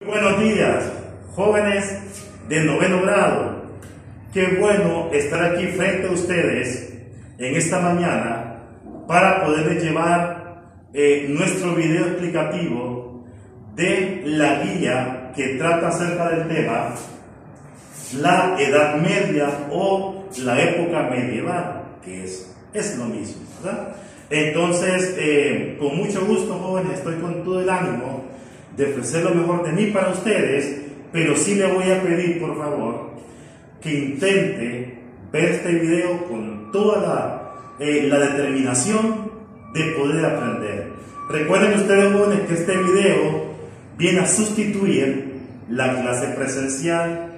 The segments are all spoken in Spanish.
Buenos días, jóvenes de noveno grado. Qué bueno estar aquí frente a ustedes en esta mañana para poderles llevar nuestro video explicativo de la guía que trata acerca del tema la Edad Media o la época medieval, que es lo mismo, ¿verdad? Entonces, con mucho gusto, jóvenes, estoy con todo el ánimo de ofrecer lo mejor de mí para ustedes, pero sí le voy a pedir, por favor, que intente ver este video con toda la determinación de poder aprender. Recuerden ustedes, jóvenes, que este video viene a sustituir la clase presencial,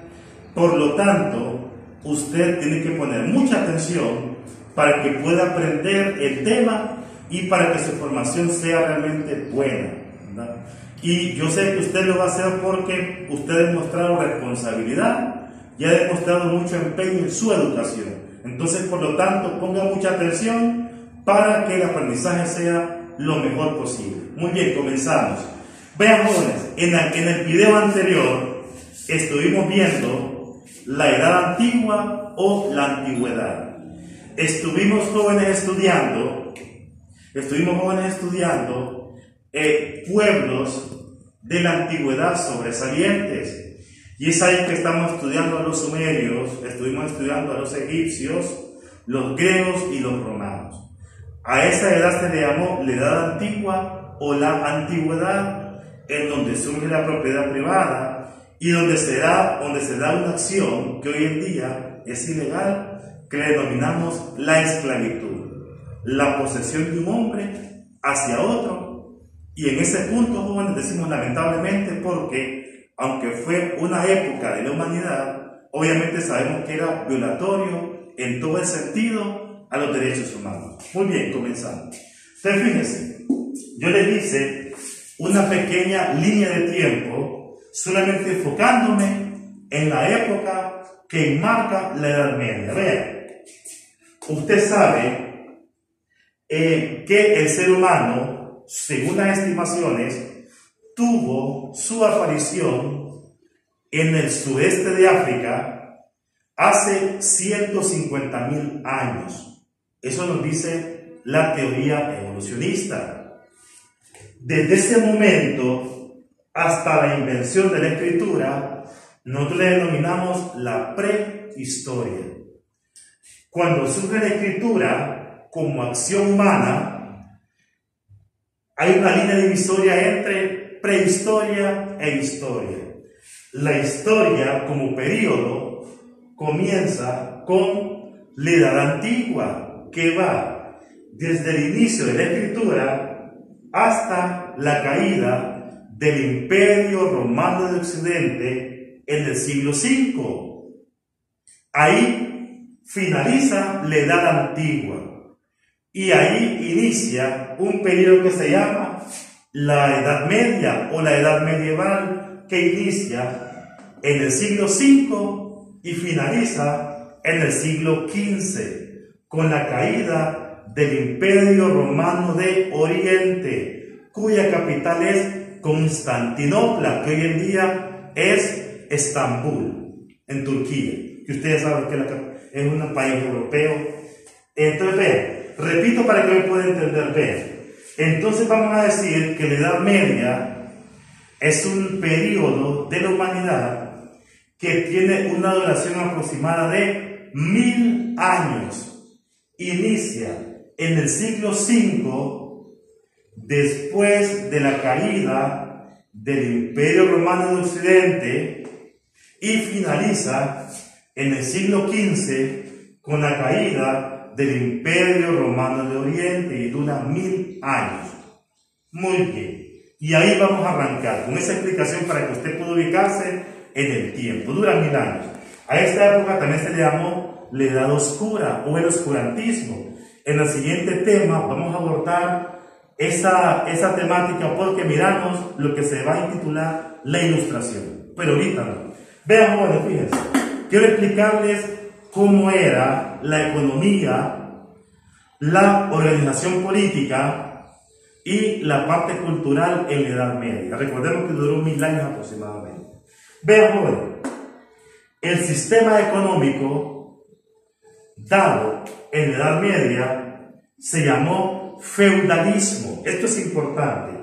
por lo tanto, usted tiene que poner mucha atención para que pueda aprender el tema y para que su formación sea realmente buena, ¿verdad? Y yo sé que usted lo va a hacer porque usted ha demostrado responsabilidad y ha demostrado mucho empeño en su educación. Entonces, por lo tanto, ponga mucha atención para que el aprendizaje sea lo mejor posible. Muy bien, comenzamos. Vean, jóvenes, en el video anterior estuvimos viendo la edad antigua o la antigüedad. Estuvimos jóvenes estudiando pueblos de la antigüedad sobresalientes, y es ahí que estamos estudiando a los sumerios, estuvimos estudiando a los egipcios, los griegos y los romanos. A esa edad se le llamó la edad antigua o la antigüedad, en donde surge la propiedad privada y donde se da una acción que hoy en día es ilegal, que le denominamos la esclavitud, la posesión de un hombre hacia otro. Y en ese punto, jóvenes, decimos lamentablemente porque, aunque fue una época de la humanidad, obviamente sabemos que era violatorio en todo el sentido a los derechos humanos. Muy bien, comenzamos. Entonces, fíjense, yo les hice una pequeña línea de tiempo, solamente enfocándome en la época que enmarca la Edad Media. Vean, usted sabe que el ser humano, según las estimaciones, tuvo su aparición en el sudeste de África hace 150.000 años. Eso nos dice la teoría evolucionista. Desde ese momento hasta la invención de la escritura, nosotros le denominamos la prehistoria. Cuando surge la escritura como acción humana, hay una línea divisoria entre prehistoria e historia. La historia como periodo comienza con la Edad Antigua, que va desde el inicio de la escritura hasta la caída del Imperio Romano de Occidente en el siglo V. Ahí finaliza la Edad Antigua. Y ahí inicia un periodo que se llama la Edad Media o la Edad Medieval, que inicia en el siglo V y finaliza en el siglo XV, con la caída del Imperio Romano de Oriente, cuya capital es Constantinopla, que hoy en día es Estambul, en Turquía, que ustedes saben que es un país europeo. Entonces, vean, repito para que me pueda entender bien. Entonces vamos a decir que la Edad Media es un periodo de la humanidad que tiene una duración aproximada de 1000 años. Inicia en el siglo V, después de la caída del Imperio Romano de Occidente, y finaliza en el siglo XV con la caída del Imperio Romano de Oriente, y dura 1000 años. Muy bien. Y ahí vamos a arrancar con esa explicación para que usted pueda ubicarse en el tiempo. Dura 1000 años. A esta época también se le llamó la Edad Oscura o el oscurantismo. En el siguiente tema vamos a abordar esa temática porque miramos lo que se va a intitular la Ilustración. Pero ahorita no. Vean, jóvenes, fíjense. Quiero explicarles cómo era la economía, la organización política y la parte cultural en la Edad Media. Recordemos que duró 1000 años aproximadamente. Vean, joven, el sistema económico dado en la Edad Media se llamó feudalismo. Esto es importante.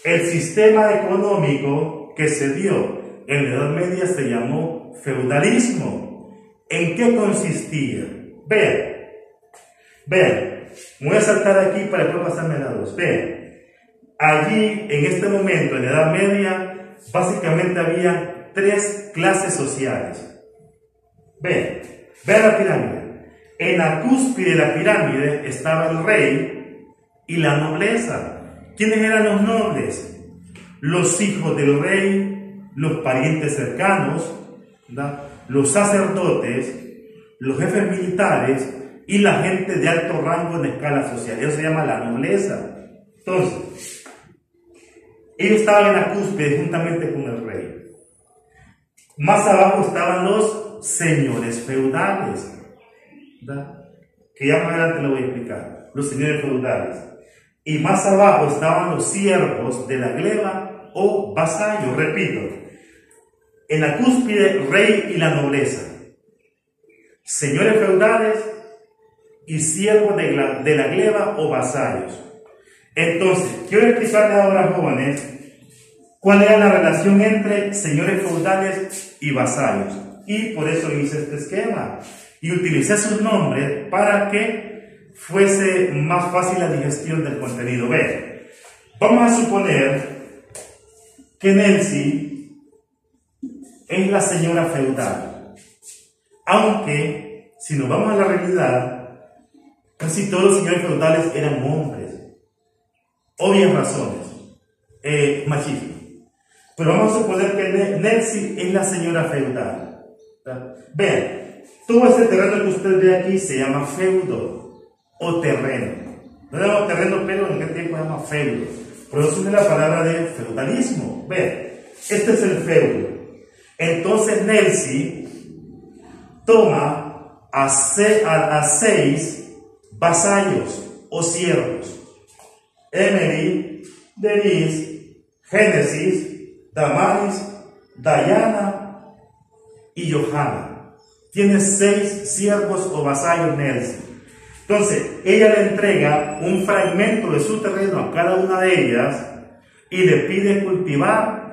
El sistema económico que se dio en la Edad Media se llamó feudalismo. ¿En qué consistía? Vean, me voy a saltar aquí para después pasarme a la 2. Vean, allí en este momento en la Edad Media básicamente había 3 clases sociales. Vean la pirámide. En la cúspide de la pirámide estaba el rey y la nobleza. ¿Quiénes eran los nobles? Los hijos del rey, los parientes cercanos, ¿verdad?, los sacerdotes, los jefes militares y la gente de alto rango en escala social. Eso se llama la nobleza. Entonces, ellos estaban en la cúspide juntamente con el rey. Más abajo estaban los señores feudales, ¿verdad?, que ya más adelante lo voy a explicar. Los señores feudales. Y más abajo estaban los siervos de la gleba o vasallos. Repito, en la cúspide, rey y la nobleza, señores feudales y siervos de la gleba o vasallos. Entonces, quiero explicarles ahora, jóvenes, cuál era la relación entre señores feudales y vasallos. Y por eso hice este esquema y utilicé sus nombres para que fuese más fácil la digestión del contenido. Vean, vamos a suponer que Nelsie es la señora feudal, aunque si nos vamos a la realidad, casi todos los señores feudales eran hombres, obvias razones, machismo. Pero vamos a suponer que Nelsie es la señora feudal. Vean, todo este terreno que usted ve aquí se llama feudo o terreno. No llamamos terreno, pero en aquel tiempo se llama feudo. Por eso viene la palabra de feudalismo. Vean, este es el feudo. Entonces Nelsie toma a 6 vasallos o siervos: Emily, Denise, Génesis, Damaris, Diana y Johanna. Tiene 6 siervos o vasallos Nelsie. Entonces, ella le entrega un fragmento de su terreno a cada una de ellas y le pide cultivar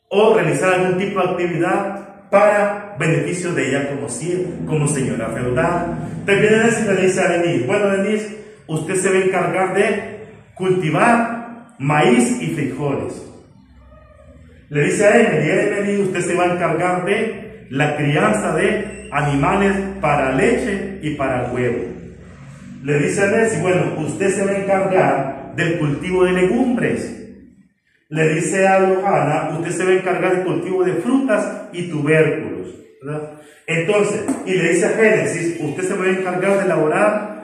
o realizar algún tipo de actividad para beneficio de ella como señora feudal. Entonces viene Nelsie y le dice a Denise: bueno, Denise, usted se va a encargar de cultivar maíz y frijoles. Le dice a Emily, usted se va a encargar de la crianza de animales para leche y para huevo. Le dice a Nelsie: bueno, usted se va a encargar del cultivo de legumbres. Le dice a Johanna: usted se va a encargar del cultivo de frutas y tubérculos, ¿verdad? Entonces, y le dice a Génesis: usted se va a encargar de elaborar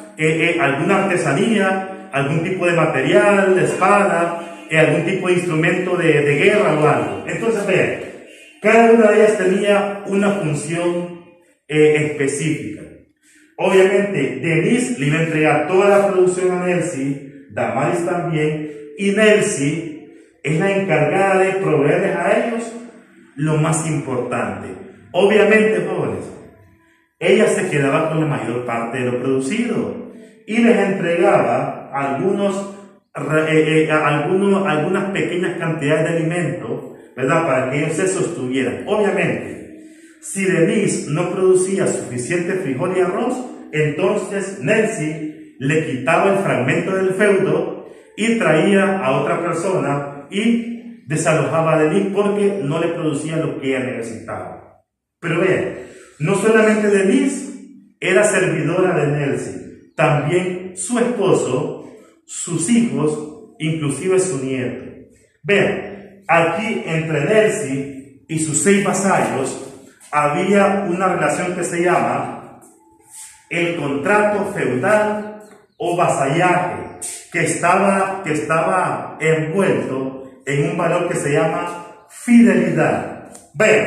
alguna artesanía, algún tipo de material, de espada, algún tipo de instrumento de guerra o algo. Entonces, vean, cada una de ellas tenía una función específica. Obviamente, Denise le iba a entregar toda la producción a Nelsie, Damaris también, y Nelsie es la encargada de proveerles a ellos lo más importante. Obviamente, jóvenes, ella se quedaba con la mayor parte de lo producido y les entregaba algunas pequeñas cantidades de alimentos, ¿verdad?, para que ellos se sostuvieran. Obviamente, si Denise no producía suficiente frijol y arroz, entonces Nelsie le quitaba el fragmento del feudo y traía a otra persona y desalojaba a Denise porque no le producía lo que ella necesitaba. Pero vean, no solamente Denise era servidora de Nelsie, también su esposo, sus hijos, inclusive su nieto. Vean, aquí entre Nelsie y sus 6 vasallos había una relación que se llama el contrato feudal o vasallaje, que estaba envuelto en un valor que se llama fidelidad. Vean,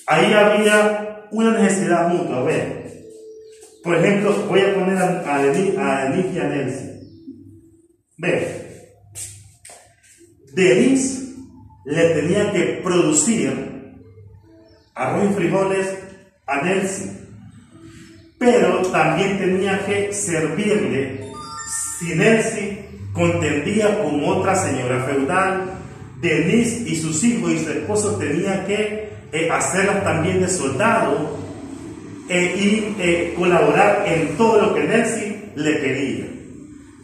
ahí había una necesidad mutua. Vean, por ejemplo, voy a poner a Denise y a Nelsie. Vean, Denis le tenía que producir arroz y frijoles a Nelsi, pero también tenía que servirle. Si Nelsi contendía con otra señora feudal, Denis y sus hijos y su esposo tenían que hacerlas también de soldado y colaborar en todo lo que Nelsi le pedía.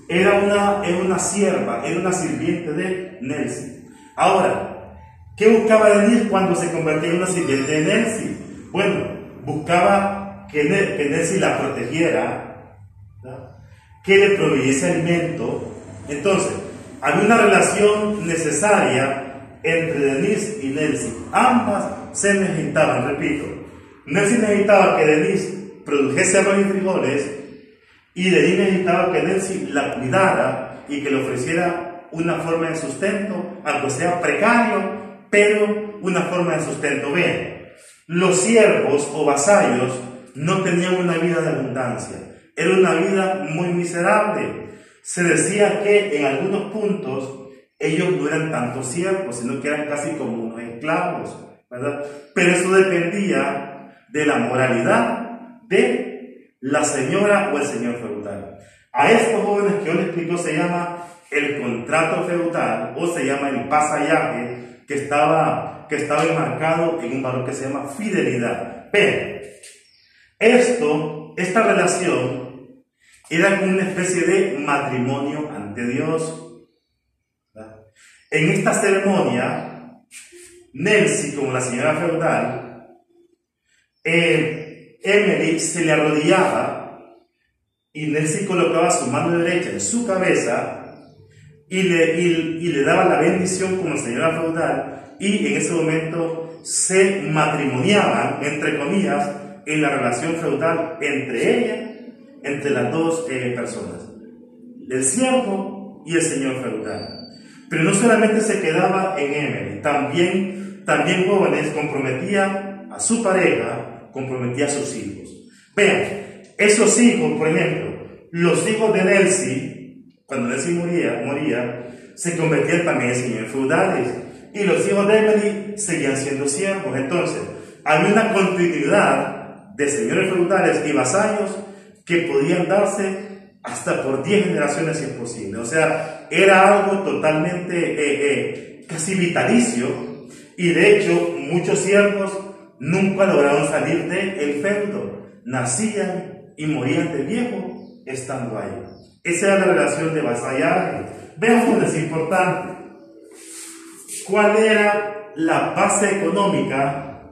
Era una sierva, era una sirviente de Nelsi. Ahora, ¿qué buscaba Denis cuando se convertía en una sirviente de Nelsi? Bueno, buscaba que Nelsi la protegiera, ¿verdad? Que le proveyese alimento. Entonces, había una relación necesaria entre Denis y Nelsi. Ambas se necesitaban, repito. Nelsi necesitaba que Denis produjese arroz y frijoles, y Denis necesitaba que Nelsi la cuidara y que le ofreciera una forma de sustento, aunque sea precario, pero una forma de sustento. Vean, los siervos o vasallos no tenían una vida de abundancia, era una vida muy miserable. Se decía que en algunos puntos ellos no eran tantos siervos, sino que eran casi como unos esclavos, ¿verdad? Pero eso dependía de la moralidad de la señora o el señor feudal. A estos jóvenes que yo les explico se llama el contrato feudal o se llama el vasallaje, que estaba enmarcado en un valor que se llama fidelidad. Pero esta relación era como una especie de matrimonio ante Dios, ¿verdad? En esta ceremonia, Nelsi, como la señora feudal, Emily se le arrodillaba y Nelsi colocaba su mano derecha en su cabeza y le daba la bendición como señora feudal, y en ese momento se matrimoniaban, entre comillas, en la relación feudal entre las dos personas, el siervo y el señor feudal. Pero no solamente se quedaba en Emily, también jóvenes comprometía a su pareja, comprometía a sus hijos. Vean, esos hijos, por ejemplo, los hijos de Nelsi, cuando Nelsi moría, se convertían también en señores feudales, y los hijos de Emily seguían siendo siervos. Entonces, había una continuidad de señores feudales y vasallos que podían darse hasta por 10 generaciones si es posible. O sea, era algo totalmente casi vitalicio, y de hecho muchos siervos nunca lograron salir del feudo, nacían y morían de viejo estando ahí. Esa era la relación de vasallaje. Veamos, es importante, cuál era la base económica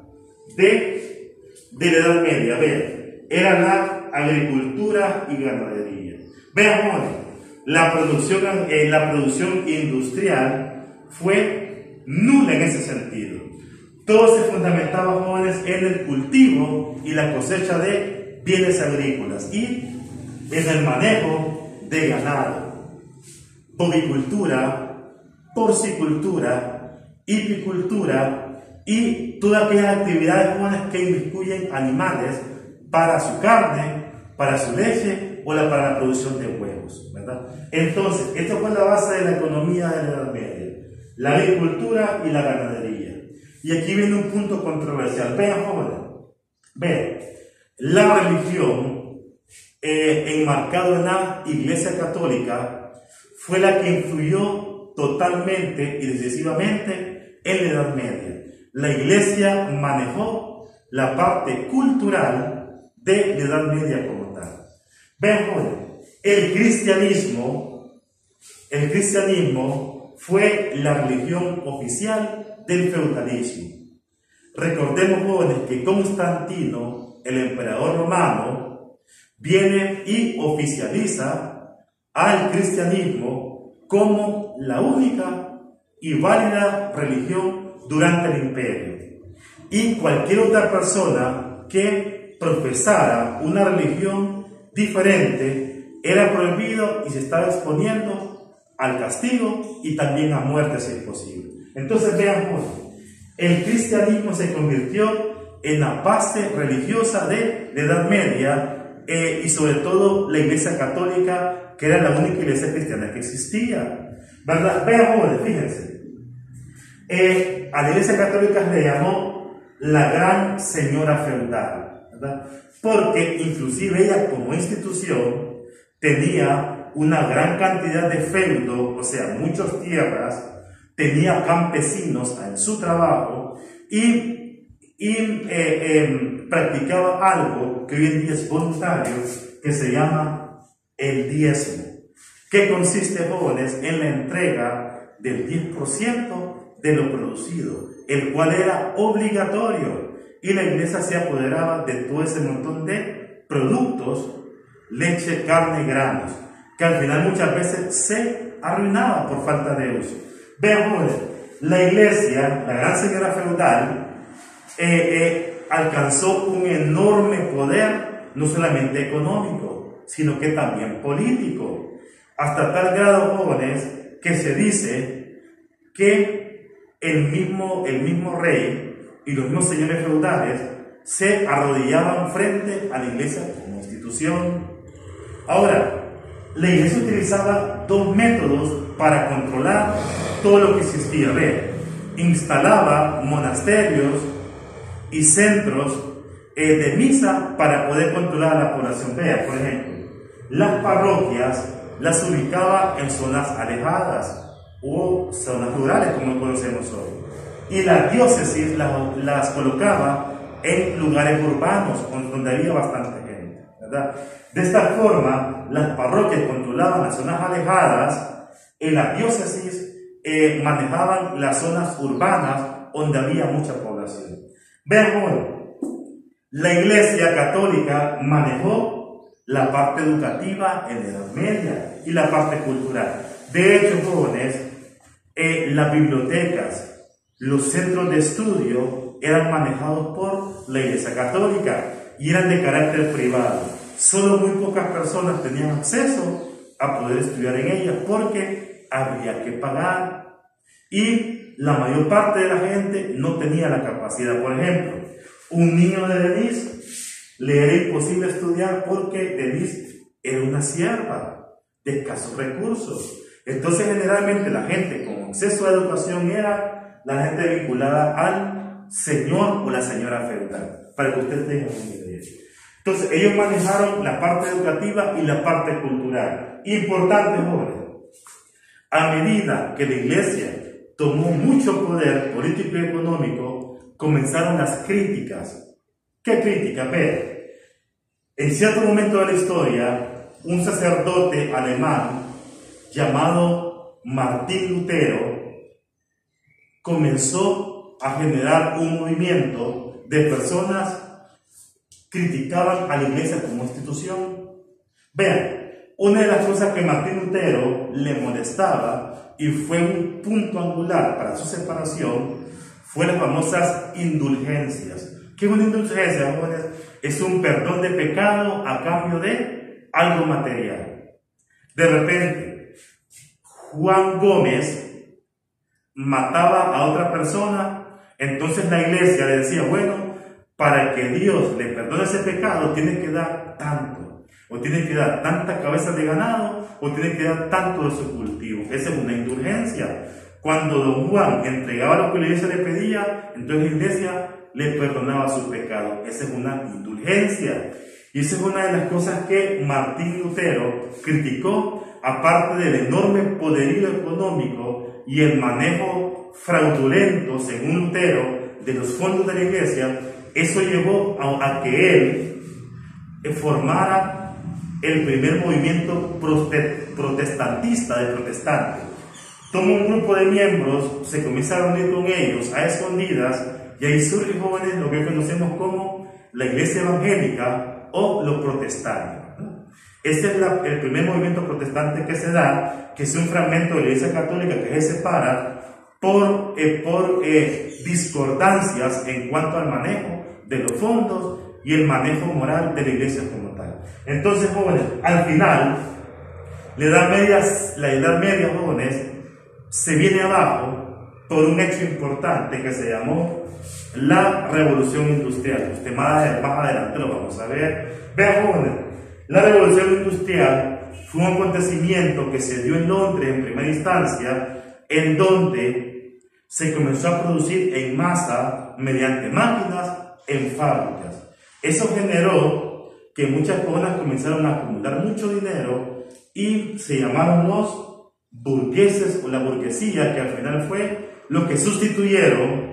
de la Edad Media. Vean, era la agricultura y ganadería. Veamos, la producción industrial fue nula en ese sentido. Todo se fundamentaba, jóvenes, en el cultivo y la cosecha de bienes agrícolas y en el manejo de ganado, bovicultura, porcicultura, hipicultura y todas aquellas actividades, jóvenes, que inmiscuyen animales para su carne, para su leche o para la producción de huevos, ¿verdad? Entonces, esto fue la base de la economía de la Edad Media, la agricultura y la ganadería. Y aquí viene un punto controversial. Vean, jóvenes, vean, la religión enmarcada en la Iglesia Católica fue la que influyó totalmente y decisivamente en la Edad Media. La Iglesia manejó la parte cultural de la Edad Media como tal. Vean, jóvenes, el cristianismo fue la religión oficial del feudalismo. Recordemos, jóvenes, que Constantino, el emperador romano, viene y oficializa al cristianismo como la única y válida religión durante el imperio. Y cualquier otra persona que profesara una religión diferente era prohibido y se estaba exponiendo al castigo y también a muerte si es posible. Entonces veamos, el cristianismo se convirtió en la base religiosa de la Edad Media, y sobre todo la Iglesia Católica, que era la única iglesia cristiana que existía, ¿verdad? Veamos, fíjense, A la Iglesia Católica le llamó la gran señora feudal, ¿verdad? Porque inclusive ella como institución tenía una gran cantidad de feudo, o sea, muchas tierras, tenía campesinos en su trabajo y practicaba algo que hoy en día es voluntario, que se llama el diezmo, que consiste, jóvenes, en la entrega del 10% de lo producido, el cual era obligatorio, y la iglesia se apoderaba de todo ese montón de productos, leche, carne, granos, que al final muchas veces se arruinaba por falta de uso. Vean, jóvenes, la iglesia, la gran señora feudal, alcanzó un enorme poder, no solamente económico, sino que también político, hasta tal grado, jóvenes, que se dice que el mismo rey y los mismos señores feudales se arrodillaban frente a la iglesia como institución. Ahora, la iglesia utilizaba dos métodos para controlar todo lo que existía. Ve, instalaba monasterios y centros de misa para poder controlar a la población. Vea, por ejemplo, las parroquias las ubicaba en zonas alejadas o zonas rurales, como lo conocemos hoy, y las diócesis las colocaba en lugares urbanos donde había bastante gente, ¿verdad? De esta forma, las parroquias controlaban las zonas alejadas y las diócesis manejaban las zonas urbanas donde había mucha población. Vean, bueno, la Iglesia Católica manejó la parte educativa en la Edad Media y la parte cultural. De hecho, jóvenes, las bibliotecas, los centros de estudio eran manejados por la Iglesia Católica y eran de carácter privado. Solo muy pocas personas tenían acceso a poder estudiar en ellas porque había que pagar y la mayor parte de la gente no tenía la capacidad. Por ejemplo, un niño de Denise le era imposible estudiar porque Denise era una sierva de escasos recursos. Entonces, generalmente la gente con acceso a educación era la gente vinculada al señor o la señora feudal, para que ustedes tengan una idea. Entonces, ellos manejaron la parte educativa y la parte cultural. Importante, jóvenes, a medida que la iglesia tomó mucho poder político y económico, comenzaron las críticas. ¿Qué críticas? Vean, en cierto momento de la historia, un sacerdote alemán llamado Martín Lutero comenzó a generar un movimiento de personas que criticaban a la iglesia como institución. Vean, una de las cosas que Martín Lutero le molestaba y fue un punto angular para su separación fue las famosas indulgencias. ¿Qué es una indulgencia, jóvenes? Es un perdón de pecado a cambio de algo material. De repente, Juan Gómez mataba a otra persona, entonces la iglesia le decía, bueno, para que Dios le perdone ese pecado, tiene que dar tanto, o tiene que dar tanta cabeza de ganado, o tiene que dar tanto de su cultivo. Esa es una indulgencia. Cuando don Juan entregaba lo que la iglesia le pedía, entonces la iglesia le perdonaba su pecado. Esa es una indulgencia. Y esa es una de las cosas que Martín Lutero criticó, aparte del enorme poderío económico y el manejo fraudulento, según Lutero, de los fondos de la iglesia. Eso llevó a que él formara el primer movimiento protestantista de protestantes. Toma un grupo de miembros, se comienza a reunir con ellos a escondidas, y ahí surge, jóvenes, lo que conocemos como la iglesia evangélica o los protestantes. Este es el primer movimiento protestante que se da, que es un fragmento de la iglesia católica que se separa por discordancias en cuanto al manejo de los fondos y el manejo moral de la iglesia como tal. Entonces, jóvenes, al final, la Edad Media, jóvenes, se viene abajo por un hecho importante que se llamó la Revolución Industrial. Usted más adelante lo vamos a ver. Vean, jóvenes, la Revolución Industrial fue un acontecimiento que se dio en Londres en primera instancia, en donde se comenzó a producir en masa mediante máquinas en fábricas. Eso generó que muchas personas comenzaron a acumular mucho dinero y se llamaron los burgueses o la burguesía, que al final fue lo que sustituyeron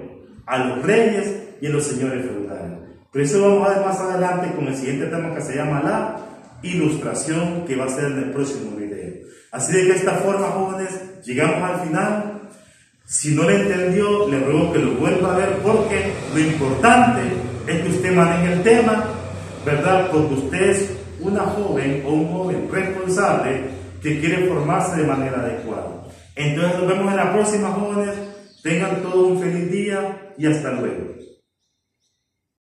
a los reyes y a los señores feudales. Por eso vamos a ver más adelante con el siguiente tema que se llama la ilustración, que va a ser en el próximo video. Así de esta forma, jóvenes, llegamos al final. Si no le entendió, le ruego que lo vuelva a ver, porque lo importante es que usted maneje el tema, ¿verdad? Porque usted es una joven o un joven responsable que quiere formarse de manera adecuada. Entonces nos vemos en la próxima, jóvenes. Tengan todos un feliz día y hasta luego.